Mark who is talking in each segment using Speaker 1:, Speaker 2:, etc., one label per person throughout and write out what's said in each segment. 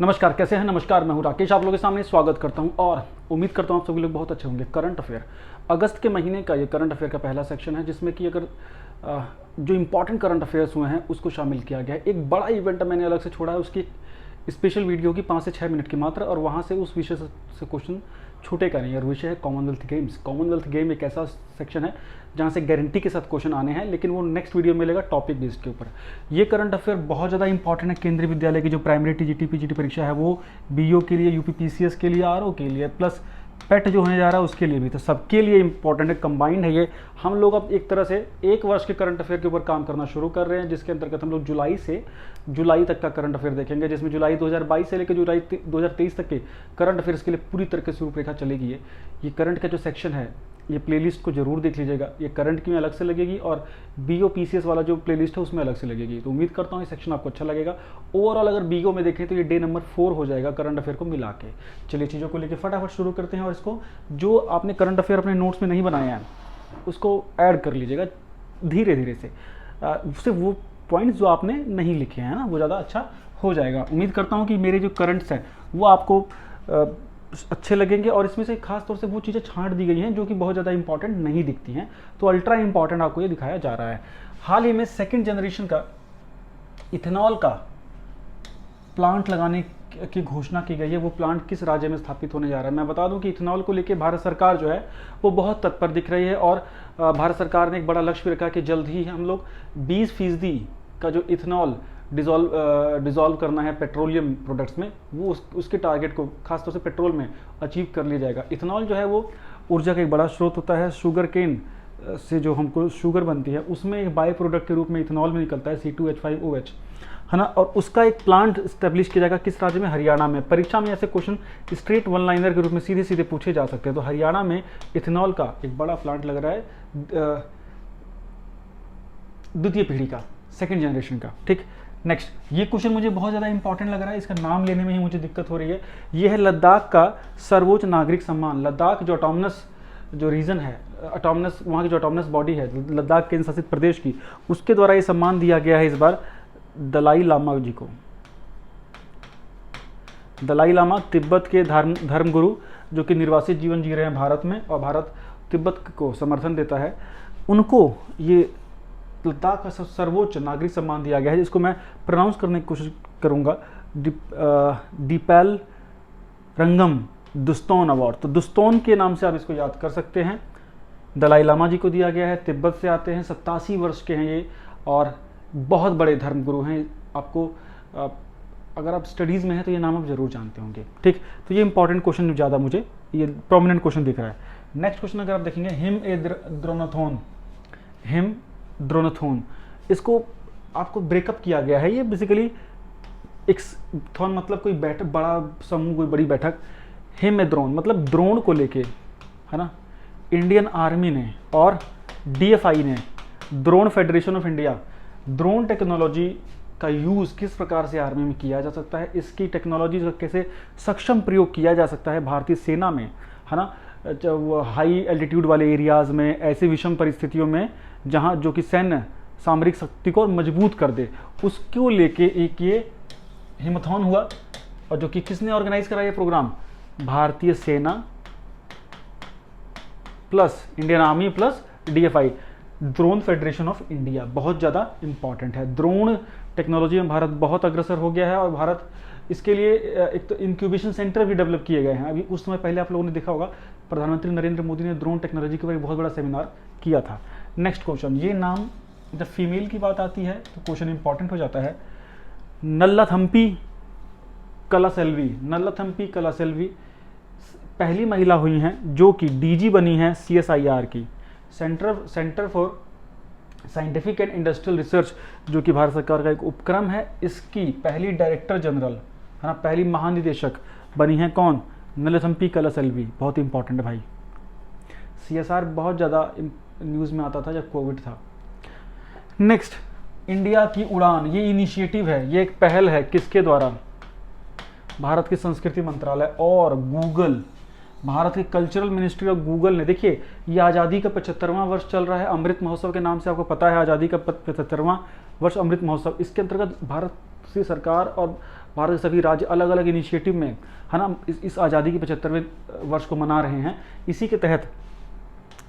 Speaker 1: नमस्कार, कैसे हैं? नमस्कार, मैं हूं राकेश, आप लोगों के सामने स्वागत करता हूं और उम्मीद करता हूं आप सभी लोग बहुत अच्छे होंगे। करंट अफेयर, अगस्त के महीने का ये करंट अफेयर का पहला सेक्शन है, जिसमें कि अगर जो इंपॉर्टेंट करंट अफेयर्स हुए हैं उसको शामिल किया गया है। एक बड़ा इवेंट मैंने अलग से छोड़ा है, उसकी स्पेशल वीडियो की 5 से 6 मिनट की मात्र, और वहाँ से उस विषय से क्वेश्चन छूटेगा नहीं। और विषय है कॉमनवेल्थ गेम्स। कॉमनवेल्थ गेम एक ऐसा सेक्शन है जहाँ से गारंटी के साथ क्वेश्चन आने हैं, लेकिन वो नेक्स्ट वीडियो में मिलेगा टॉपिक बेस्ड के ऊपर। ये करंट अफेयर बहुत ज़्यादा इंपॉर्टेंट है। केंद्रीय विद्यालय की जो प्राइमरी टीजीटी पीजीटी परीक्षा है वो बीओ के लिए, यूपी पीसीएस के लिए, आरओ के लिए, प्लस पेट जो होने जा रहा है उसके लिए भी, तो सबके लिए इंपॉर्टेंट है, कंबाइंड है ये। हम लोग अब एक तरह से एक वर्ष के करंट अफेयर के ऊपर काम करना शुरू कर रहे हैं, जिसके अंतर्गत हम लोग जुलाई से जुलाई तक का करंट अफेयर देखेंगे, जिसमें जुलाई 2022 से लेकर जुलाई 2023 तक के करंट अफेयर्स के लिए पूरी तरह से रूपरेखा चलेगी। ये करंट का जो सेक्शन है, ये प्लेलिस्ट को जरूर देख लीजिएगा। ये करंट की में अलग से लगेगी और बीओ पीसीएस वाला जो प्लेलिस्ट है उसमें अलग से लगेगी। तो उम्मीद करता हूँ ये सेक्शन आपको अच्छा लगेगा। ओवरऑल अगर बीओ में देखें तो ये डे नंबर 4 हो जाएगा करंट अफेयर को मिला के। चलिए चीज़ों को लेकर फटाफट शुरू करते हैं, और इसको जो आपने करंट अफेयर अपने नोट्स में नहीं बनाए हैं उसको ऐड कर लीजिएगा धीरे धीरे से। सिर्फ वो पॉइंट्स जो आपने नहीं लिखे हैं ना, वो ज़्यादा अच्छा हो जाएगा। उम्मीद करता हूँ कि मेरे जो करंट्स हैं वो आपको अच्छे लगेंगे, और इसमें से खास तौर से वो चीज़ें छांट दी गई हैं जो कि बहुत ज़्यादा इंपॉर्टेंट नहीं दिखती हैं, तो अल्ट्रा इंपॉर्टेंट आपको ये दिखाया जा रहा है। हाल ही में सेकंड जनरेशन का इथेनॉल का प्लांट लगाने की घोषणा की गई है। वो प्लांट किस राज्य में स्थापित होने जा रहा है? मैं बता दूं कि इथेनॉल को लेकर भारत सरकार जो है वो बहुत तत्पर दिख रही है, और भारत सरकार ने एक बड़ा लक्ष्य रखा कि जल्द ही हम लोग 20% का जो इथेनॉल डिज़ोल्व करना है पेट्रोलियम प्रोडक्ट्स में, वो उसके टारगेट को खासतौर से पेट्रोल में अचीव कर लिया जाएगा। इथेनॉल जो है वो ऊर्जा का एक बड़ा स्रोत होता है। शुगर केन से जो हमको शुगर बनती है उसमें एक बाई प्रोडक्ट के रूप में इथेनॉल में निकलता है C2H5OH, है ना। और उसका एक प्लांट स्टेब्लिश किया जाएगा किस राज्य में? हरियाणा में। परीक्षा में ऐसे क्वेश्चन स्ट्रेट वन लाइनर के रूप में सीधे सीधे पूछे जा सकते हैं। तो हरियाणा में इथेनॉल का एक बड़ा प्लांट लग रहा है, द्वितीय पीढ़ी का, सेकेंड जनरेशन का। ठीक, नेक्स्ट ये क्वेश्चन मुझे बहुत ज़्यादा इंपॉर्टेंट लग रहा है, इसका नाम लेने में ही मुझे दिक्कत हो रही है। ये है लद्दाख का सर्वोच्च नागरिक सम्मान। लद्दाख जो ऑटोनमस जो रीजन है, ऑटोनमस वहाँ की जो ऑटोनमस बॉडी है लद्दाख केंद्र शासित प्रदेश की, उसके द्वारा ये सम्मान दिया गया है इस बार दलाई लामा जी को। दलाई लामा तिब्बत के धर्म गुरु, जो कि निर्वासित जीवन जी रहे हैं भारत में, और भारत तिब्बत को समर्थन देता है, उनको ये लद्दाख का सर्वोच्च नागरिक सम्मान दिया गया है, जिसको मैं प्रोनाउंस करने की कोशिश करूंगा, दीपैल रंगम दुस्तोन अवार्ड। तो दुस्तोन के नाम से आप इसको याद कर सकते हैं। दलाई लामा जी को दिया गया है, तिब्बत से आते हैं, 87 वर्ष के हैं ये, और बहुत बड़े धर्मगुरु हैं। आपको अगर आप स्टडीज़ में हैं तो ये नाम आप जरूर जानते होंगे। ठीक, तो ये इंपॉर्टेंट क्वेश्चन ज़्यादा मुझे ये प्रोमिनेंट क्वेश्चन दिख रहा है। नेक्स्ट क्वेश्चन अगर आप देखेंगे, हिम द्रोणाथॉन, इसको आपको ब्रेकअप किया गया है। ये बेसिकली एक थॉन मतलब कोई बैठक, बड़ा समूह, कोई बड़ी बैठक। हिम द्रोण मतलब द्रोण को लेके, है ना। इंडियन आर्मी ने और DFI ने, drone federation of India, drone technology का यूज़ किस प्रकार से आर्मी में किया जा सकता है, इसकी टेक्नोलॉजी का कैसे सक्षम प्रयोग किया जा सकता है भारतीय सेना में, है ना। जब हाई एल्टीट्यूड वाले एरियाज़ में, ऐसे विषम परिस्थितियों में जहाँ जो कि सैन्य सामरिक शक्ति को मजबूत कर दे, उसको लेके एक ये हिमथॉन हुआ, और जो कि किसने ऑर्गेनाइज करा ये प्रोग्राम? भारतीय सेना plus Indian army plus DFI, drone federation of India. बहुत ज़्यादा इंपॉर्टेंट है। ड्रोन टेक्नोलॉजी में भारत बहुत अग्रसर हो गया है, और भारत इसके लिए एक तो इंक्यूबेशन सेंटर भी डेवलप किए गए हैं। अभी उस समय पहले आप लोगों ने देखा होगा, प्रधानमंत्री नरेंद्र मोदी ने ड्रोन टेक्नोलॉजी के बारे में बहुत बड़ा सेमिनार किया था। नेक्स्ट क्वेश्चन, ये नाम जब फीमेल की बात आती है तो क्वेश्चन इंपॉर्टेंट हो जाता है। नल्लाथम्पी कलासेल्वी, नल्लाथम्पी कलासेल्वी पहली महिला हुई हैं जो कि DG बनी हैं CSIR की, centre for scientific and industrial research, जो कि भारत सरकार का एक उपक्रम है। इसकी पहली डायरेक्टर जनरल, है ना, पहली महानिदेशक बनी हैं कौन? नल्लाथम्पी कलासेल्वी। बहुत इंपॉर्टेंट है भाई। CSR बहुत ज़्यादा न्यूज़ में आता था जब कोविड था। नेक्स्ट, इंडिया की उड़ान, ये इनिशिएटिव है, ये एक पहल है, किसके द्वारा? भारत के संस्कृति मंत्रालय और गूगल भारत के कल्चरल मिनिस्ट्री ऑफ गूगल ने, देखिए ये आज़ादी का 75वां वर्ष चल रहा है, अमृत महोत्सव के नाम से आपको पता है, आज़ादी का 75वां वर्ष अमृत महोत्सव। इसके अंतर्गत भारत की सरकार और भारत के सभी राज्य अलग अलग इनिशिएटिव में, है ना, इस आज़ादी के 75वें वर्ष को मना रहे हैं। इसी के तहत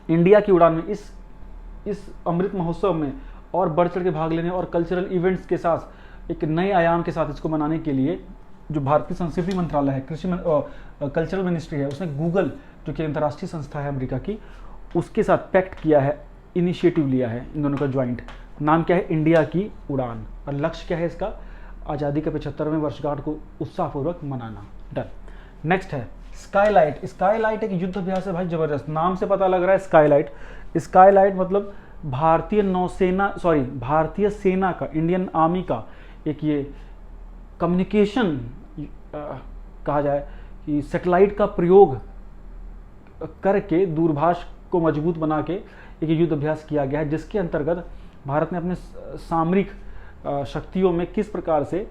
Speaker 1: इंडिया की उड़ान में इस अमृत महोत्सव में और बढ़ चढ़ के भाग लेने और कल्चरल इवेंट्स के साथ एक नए आयाम के साथ इसको मनाने के लिए जो भारतीय संस्कृति मंत्रालय है, कल्चरल मिनिस्ट्री है, उसने गूगल जो कि अंतर्राष्ट्रीय संस्था है अमेरिका की, उसके साथ पैक्ट किया है, इनिशिएटिव लिया है इन दोनों का ज्वाइंट। नाम क्या है? इंडिया की उड़ान। और लक्ष्य क्या है इसका? आज़ादी के 75वें वर्षगांठ को उत्साहपूर्वक मनाना। डन। नेक्स्ट है स्काईलाइट। स्काईलाइट एक युद्ध अभ्यास है भाई, जबरदस्त। नाम से पता लग रहा है स्काईलाइट। स्काईलाइट मतलब भारतीय सेना का, इंडियन आर्मी का एक ये कम्युनिकेशन कहा जाए कि सैटेलाइट का प्रयोग करके दूरभाष को मजबूत बना के एक युद्ध अभ्यास किया गया है, जिसके अंतर्गत भारत ने अपने सामरिक शक्तियों में किस प्रकार से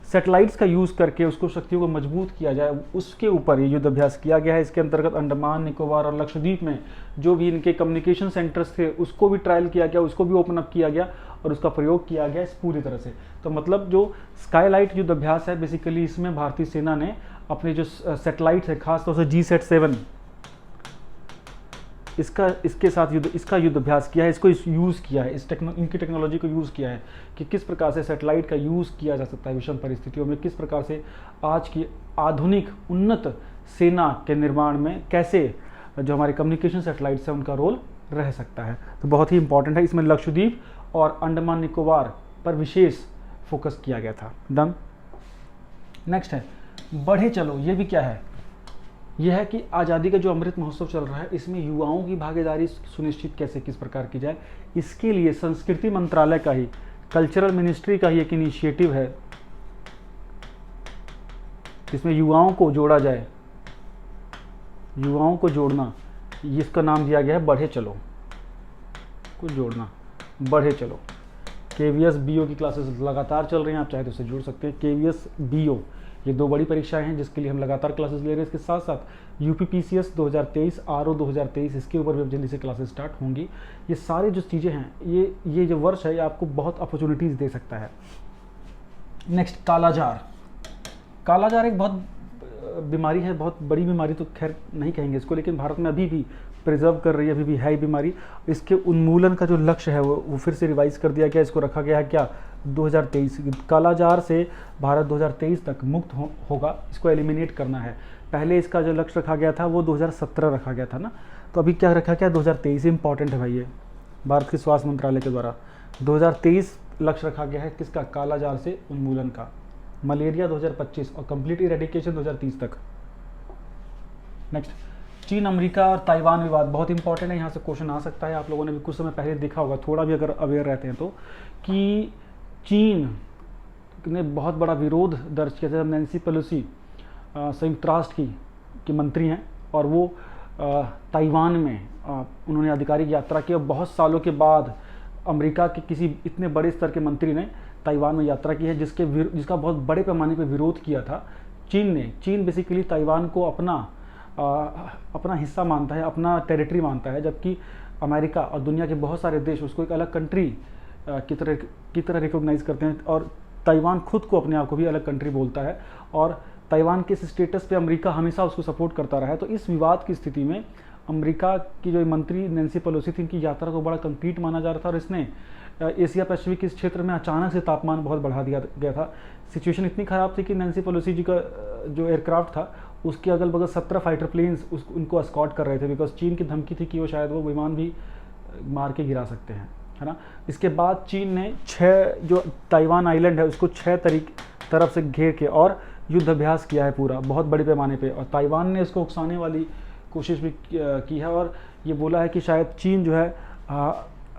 Speaker 1: सैटेलाइट्स का यूज़ करके उसको शक्तियों को मजबूत किया जाए, उसके ऊपर ये युद्ध अभ्यास किया गया है। इसके अंतर्गत अंडमान निकोबार और लक्षद्वीप में जो भी इनके कम्युनिकेशन सेंटर्स थे उसको भी ट्रायल किया गया, उसको भी ओपन अप किया गया और उसका प्रयोग किया गया इस पूरी तरह से। तो मतलब जो स्काईलाइट युद्ध अभ्यास है, बेसिकली इसमें भारतीय सेना ने अपने जो सैटेलाइट है, खासतौर से GSAT-7 इसके साथ इसका युद्ध अभ्यास किया है, इसको यूज़ किया है, इनकी टेक्नोलॉजी को यूज़ किया है कि किस प्रकार से सैटेलाइट का यूज़ किया जा सकता है विषम परिस्थितियों में, किस प्रकार से आज की आधुनिक उन्नत सेना के निर्माण में कैसे जो हमारे कम्युनिकेशन सैटेलाइट्स हैं उनका रोल रह सकता है। तो बहुत ही इंपॉर्टेंट है। इसमें लक्षद्वीप और अंडमान निकोबार पर विशेष फोकस किया गया था। डन। नेक्स्ट है बढ़े चलो। ये भी क्या है? यह है कि आज़ादी का जो अमृत महोत्सव चल रहा है, इसमें युवाओं की भागीदारी सुनिश्चित कैसे किस प्रकार की जाए, इसके लिए संस्कृति मंत्रालय का ही, कल्चरल मिनिस्ट्री का ही एक इनिशिएटिव है जिसमें युवाओं को जोड़ा जाए, युवाओं को जोड़ना, इसका नाम दिया गया है बढ़े चलो को जोड़ना, बढ़े चलो। KVS BO की क्लासेस लगातार चल रही हैं, आप चाहे तो उससे जुड़ सकते हैं। KVS BO ये 2 बड़ी परीक्षाएं हैं जिसके लिए हम लगातार क्लासेस ले रहे हैं। इसके साथ साथ UPPCS 2023, RO 2023, इसके ऊपर भी अब जल्दी से क्लासेस स्टार्ट होंगी। ये सारी जो चीज़ें हैं, ये जो वर्ष है ये आपको बहुत अपॉर्चुनिटीज़ दे सकता है। नेक्स्ट कालाजार। कालाजार एक बहुत बीमारी है, बहुत बड़ी बीमारी तो खैर नहीं कहेंगे इसको, लेकिन भारत में अभी भी प्रिजर्व कर रही है, अभी भी है बीमारी। इसके उन्मूलन का जो लक्ष्य है वो फिर से रिवाइज कर दिया गया, इसको रखा गया है क्या 2023। कालाजार से भारत 2023 तक मुक्त होगा, इसको एलिमिनेट करना है। पहले इसका जो लक्ष्य रखा गया था वो 2017 रखा गया था ना, तो अभी क्या रखा गया 2023। इंपॉर्टेंट है भाई, ये भारत के स्वास्थ्य मंत्रालय के द्वारा 2023 लक्ष्य रखा गया है किसका? कालाजार से उन्मूलन का। मलेरिया 2025 और कंप्लीट इरेडिकेशन 2030 तक। नेक्स्ट चीन अमेरिका और ताइवान विवाद बहुत इंपॉर्टेंट है, यहाँ से क्वेश्चन आ सकता है। आप लोगों ने भी कुछ समय पहले देखा होगा, थोड़ा भी अगर अवेयर रहते हैं तो, कि चीन ने बहुत बड़ा विरोध दर्ज किया था। नैन्सी पेलोसी संयुक्त राष्ट्र की मंत्री हैं और वो ताइवान में उन्होंने आधिकारिक यात्रा की और बहुत सालों के बाद अमेरिका के किसी इतने बड़े स्तर के मंत्री ने ताइवान में यात्रा की है, जिसका बहुत बड़े पैमाने पर विरोध किया था चीन ने। चीन बेसिकली ताइवान को अपना हिस्सा मानता है, अपना टेरिटरी मानता है, जबकि अमेरिका और दुनिया के बहुत सारे देश उसको एक अलग कंट्री की तरह रिकॉग्नाइज करते हैं और ताइवान खुद को अपने आप को भी अलग कंट्री बोलता है और ताइवान के इस स्टेटस पे अमेरिका हमेशा उसको सपोर्ट करता रहा है। तो इस विवाद की स्थिति में अमेरिका की जो मंत्री नैन्सी पेलोसी थी, इनकी यात्रा को बड़ा कंक्रीट माना जा रहा था और इसने एशिया पैसिफिक इस क्षेत्र में अचानक से तापमान बहुत बढ़ा दिया गया था। सिचुएशन इतनी ख़राब थी कि नैन्सी पेलोसी जी का जो एयरक्राफ्ट था उसके अगल बगल 17 फाइटर प्लेन्स उनको एस्कॉर्ट कर रहे थे, बिकॉज चीन की धमकी थी कि वो शायद वो विमान भी मार के गिरा सकते हैं, है ना। इसके बाद चीन ने 6 जो ताइवान आइलैंड है उसको 6 तरफ से घेर के और युद्ध अभ्यास किया है पूरा बहुत बड़े पैमाने पे, और ताइवान ने इसको उकसाने वाली कोशिश भी की है और ये बोला है कि शायद चीन जो है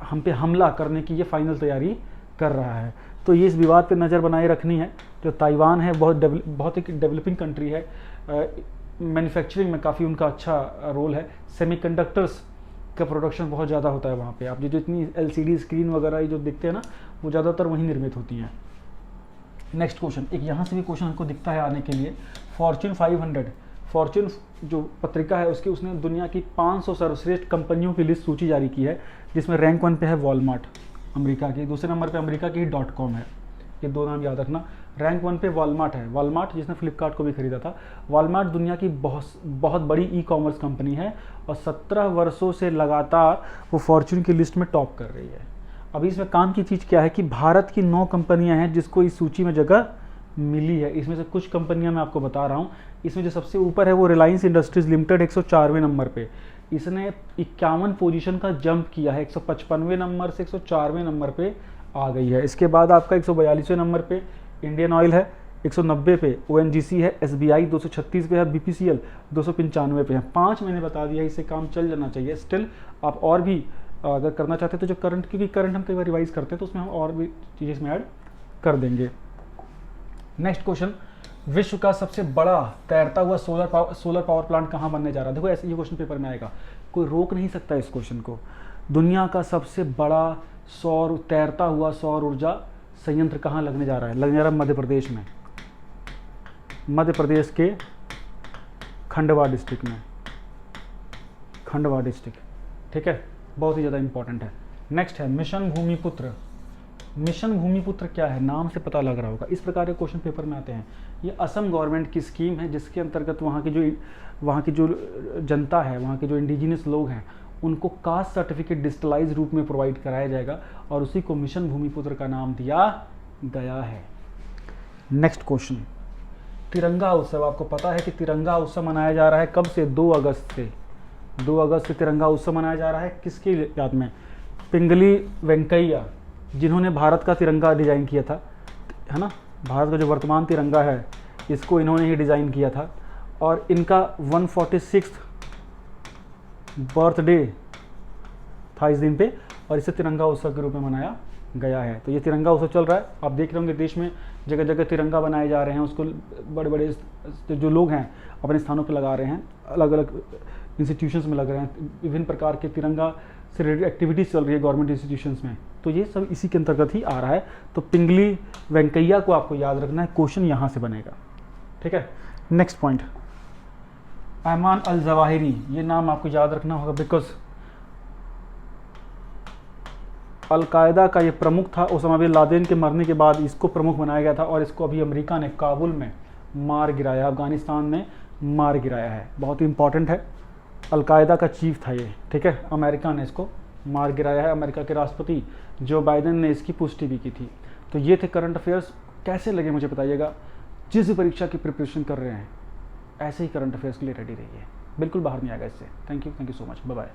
Speaker 1: हम पे हमला करने की ये फाइनल तैयारी कर रहा है। तो ये इस विवाद पे नज़र बनाए रखनी है। जो ताइवान है बहुत एक डेवलपिंग कंट्री है, मैन्युफैक्चरिंग में काफ़ी उनका अच्छा रोल है। सेमीकंडक्टर्स का प्रोडक्शन बहुत ज़्यादा होता है वहाँ पे। आप जो इतनी LCD स्क्रीन वगैरह ये जो दिखते हैं ना, वो ज़्यादातर वहीं निर्मित होती हैं। नेक्स्ट क्वेश्चन, एक यहाँ से भी क्वेश्चन हमको दिखता है आने के लिए। फॉर्च्यून जो पत्रिका है उसकी उसने दुनिया की 500 सर्वश्रेष्ठ कंपनियों की लिस्ट सूची जारी की है, जिसमें रैंक 1 पे है वॉलमार्ट अमेरिका की, दूसरे नंबर पे अमेरिका की .com है। ये 2 नाम याद रखना। रैंक 1 पे वॉलमार्ट है, वॉलमार्ट जिसने फ्लिपकार्ट को भी खरीदा था। वॉलमार्ट दुनिया की बहुत बड़ी ई कॉमर्स कंपनी है और 17 वर्षों से लगातार वो फॉर्च्यून की लिस्ट में टॉप कर रही है। अभी इसमें काम की चीज़ क्या है कि भारत की 9 कंपनियां हैं जिसको इस सूची में जगह मिली है। इसमें से कुछ कंपनियां मैं आपको बता रहा हूँ। इसमें जो सबसे ऊपर है वो रिलायंस इंडस्ट्रीज लिमिटेड 104वें नंबर पे, इसने 51 पोजीशन का जंप किया है, 155वें नंबर से 104वें नंबर पे आ गई है। इसके बाद आपका 142वें नंबर पे इंडियन ऑयल है, 190 पे ONGC है, SBI 236 पे है, BPCL 295 पे है। 5 मैंने बता दिया, इससे काम चल जाना चाहिए। स्टिल आप और भी अगर करना चाहते हैं तो जो करंट, क्योंकि करंट हम कई बार रिवाइज करते हैं तो उसमें हम और भी चीज़ें इसमें ऐड कर देंगे। नेक्स्ट क्वेश्चन, विश्व का सबसे बड़ा तैरता हुआ सोलर पावर प्लांट कहाँ बनने जा रहा है? देखो ऐसे ये क्वेश्चन पेपर में आएगा, कोई रोक नहीं सकता इस क्वेश्चन को। दुनिया का सबसे बड़ा तैरता हुआ सौर ऊर्जा संयंत्र कहाँ लगने जा रहा है? लगने जा रहा है मध्य प्रदेश में, मध्य प्रदेश के खंडवा डिस्ट्रिक्ट में, खंडवा डिस्ट्रिक्ट। ठीक है, बहुत ही ज़्यादा इंपॉर्टेंट है। नेक्स्ट है मिशन भूमिपुत्र। मिशन भूमिपुत्र क्या है? नाम से पता लग रहा होगा, इस प्रकार के क्वेश्चन पेपर में आते हैं। ये असम गवर्नमेंट की स्कीम है जिसके अंतर्गत वहाँ की जो जनता है, वहाँ के जो इंडिजिनस लोग हैं, उनको कास्ट सर्टिफिकेट डिजिटलाइज रूप में प्रोवाइड कराया जाएगा और उसी को मिशन भूमिपुत्र का नाम दिया गया है। नेक्स्ट क्वेश्चन, तिरंगा उत्सव। आपको पता है कि तिरंगा उत्सव मनाया जा रहा है कब से? 2 अगस्त से। 2 अगस्त से तिरंगा उत्सव मनाया जा रहा है किसकी याद में? पिंगली वेंकैया, जिन्होंने भारत का तिरंगा डिज़ाइन किया था, है ना। भारत का जो वर्तमान तिरंगा है इसको इन्होंने ही डिज़ाइन किया था और इनका 146 बर्थडे था इस दिन पे और इसे तिरंगा उत्सव के रूप में मनाया गया है। तो ये तिरंगा उत्सव चल रहा है, आप देख रहे होंगे देश में जगह जगह तिरंगा बनाए जा रहे हैं, उसको बड़े बड़े जो लोग हैं अपने स्थानों पर लगा रहे हैं, अलग अलग इंस्टीट्यूशंस में लग रहे हैं, विभिन्न प्रकार के तिरंगा से रिलेटेड एक्टिविटीज़ चल रही है गवर्नमेंट इंस्टीट्यूशंस में। तो ये सब इसी के अंतर्गत ही आ रहा है। तो पिंगली वेंकैया को आपको याद रखना है, क्वेश्चन यहाँ से बनेगा। ठीक है, next point, Ayman al Zawahiri, ये नाम आपको याद रखना होगा बिकॉज अलकायदा का ये प्रमुख था। ओसामा बिन लादेन के मरने के बाद इसको प्रमुख बनाया गया था और इसको अभी अमेरिका ने काबुल में मार गिराया, अफगानिस्तान में मार गिराया है। बहुत ही इंपॉर्टेंट है, अलकायदा का चीफ था ये। ठीक है, अमेरिका ने इसको मार गिराया है। अमेरिका के राष्ट्रपति जो बाइडेन ने इसकी पुष्टि भी की थी। तो ये थे करंट अफेयर्स। कैसे लगे मुझे बताइएगा। जिस भी परीक्षा की प्रिपरेशन कर रहे हैं ऐसे ही करंट अफेयर्स के लिए रेडी रहिए, बिल्कुल बाहर नहीं आएगा इससे। Thank you so much, bye bye.